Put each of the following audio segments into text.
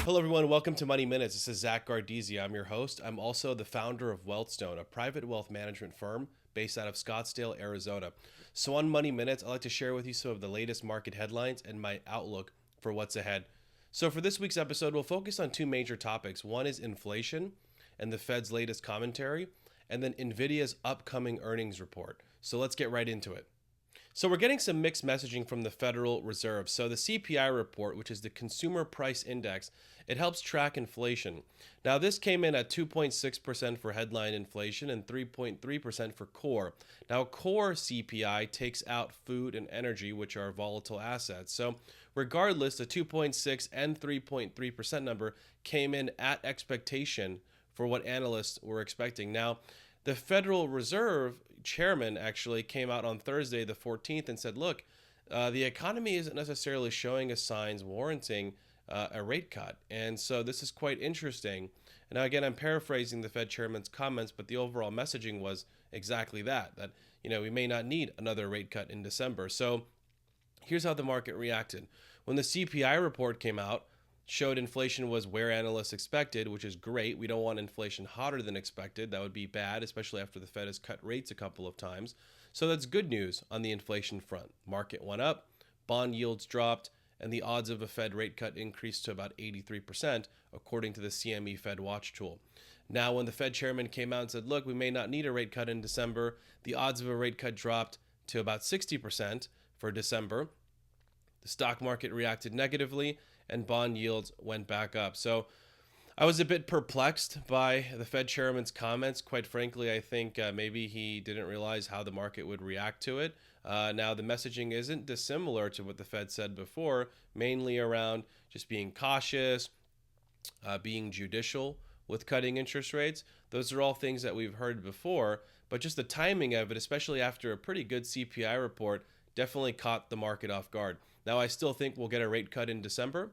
Hello, everyone. Welcome to Money Minutes. This is Zak Gardezy. I'm your host. I'm also the founder of Wealthstone, a private wealth management firm based out of Scottsdale, Arizona. So, on Money Minutes, I'd like to share with you some of the latest market headlines and my outlook for what's ahead. So, for this week's episode, we'll focus on two major topics. One is inflation and the Fed's latest commentary, and then Nvidia's upcoming earnings report. So, let's get right into it. So we're getting some mixed messaging from the Federal Reserve. So the CPI report, which is the Consumer Price Index, it helps track inflation. Now this came in at 2.6% for headline inflation and 3.3% for core. Now core CPI takes out food and energy, which are volatile assets. So regardless, the 2.6 and 3.3% number came in at expectation for what analysts were expecting. Now, the Federal Reserve chairman actually came out on Thursday, the 14th, and said, look, the economy isn't necessarily showing us signs warranting a rate cut. And so this is quite interesting. And now, again, I'm paraphrasing the Fed chairman's comments, but the overall messaging was exactly that we may not need another rate cut in December. So here's how the market reacted. When the CPI report came out, showed inflation was where analysts expected, which is great. We don't want inflation hotter than expected. That would be bad, especially after the Fed has cut rates a couple of times. So that's good news on the inflation front. Market went up, bond yields dropped, and the odds of a Fed rate cut increased to about 83%, according to the CME Fed Watch tool. Now, when the Fed chairman came out and said, look, we may not need a rate cut in December, the odds of a rate cut dropped to about 60% for December. The stock market reacted negatively, and bond yields went back up. So I was a bit perplexed by the Fed chairman's comments. Quite frankly, I think maybe he didn't realize how the market would react to it. Now, the messaging isn't dissimilar to what the Fed said before, mainly around just being cautious, being judicial with cutting interest rates. Those are all things that we've heard before, but just the timing of it, especially after a pretty good CPI report, definitely caught the market off guard. Now, I still think we'll get a rate cut in December,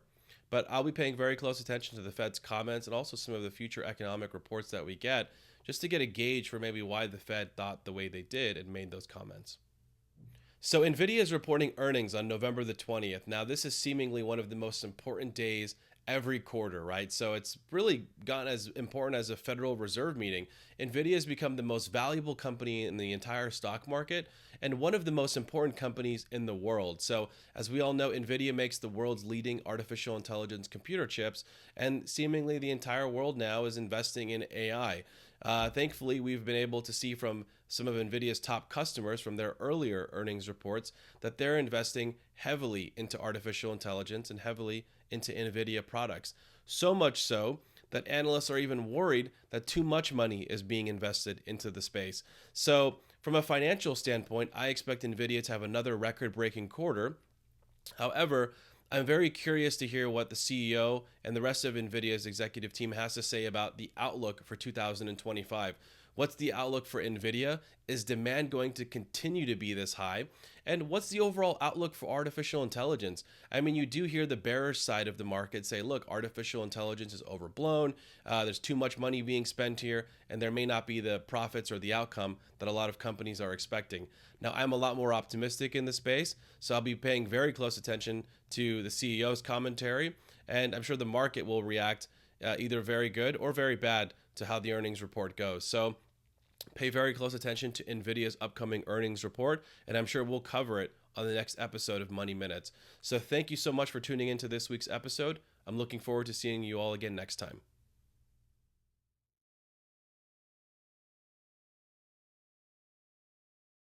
but I'll be paying very close attention to the Fed's comments and also some of the future economic reports that we get, just to get a gauge for maybe why the Fed thought the way they did and made those comments. So Nvidia is reporting earnings on November the 20th. Now, this is seemingly one of the most important days every quarter, right? So it's really gotten as important as a Federal Reserve meeting. Nvidia has become the most valuable company in the entire stock market and one of the most important companies in the world. So as we all know, Nvidia makes the world's leading artificial intelligence computer chips, and seemingly the entire world now is investing in AI. Thankfully, we've been able to see from some of Nvidia's top customers from their earlier earnings reports that they're investing heavily into artificial intelligence and heavily into Nvidia products. So much so that analysts are even worried that too much money is being invested into the space. So from a financial standpoint, I expect Nvidia to have another record-breaking quarter. However, I'm very curious to hear what the CEO and the rest of Nvidia's executive team has to say about the outlook for 2025. What's the outlook for Nvidia? Is demand going to continue to be this high? And what's the overall outlook for artificial intelligence? I mean, you do hear the bearish side of the market say, look, artificial intelligence is overblown. There's too much money being spent here, and there may not be the profits or the outcome that a lot of companies are expecting. Now, I'm a lot more optimistic in the space, so I'll be paying very close attention to the CEO's commentary, and I'm sure the market will react either very good or very bad to how the earnings report goes. So pay very close attention to Nvidia's upcoming earnings report, and I'm sure we'll cover it on the next episode of Money Minutes. So thank you so much for tuning into this week's episode. I'm looking forward to seeing you all again next time.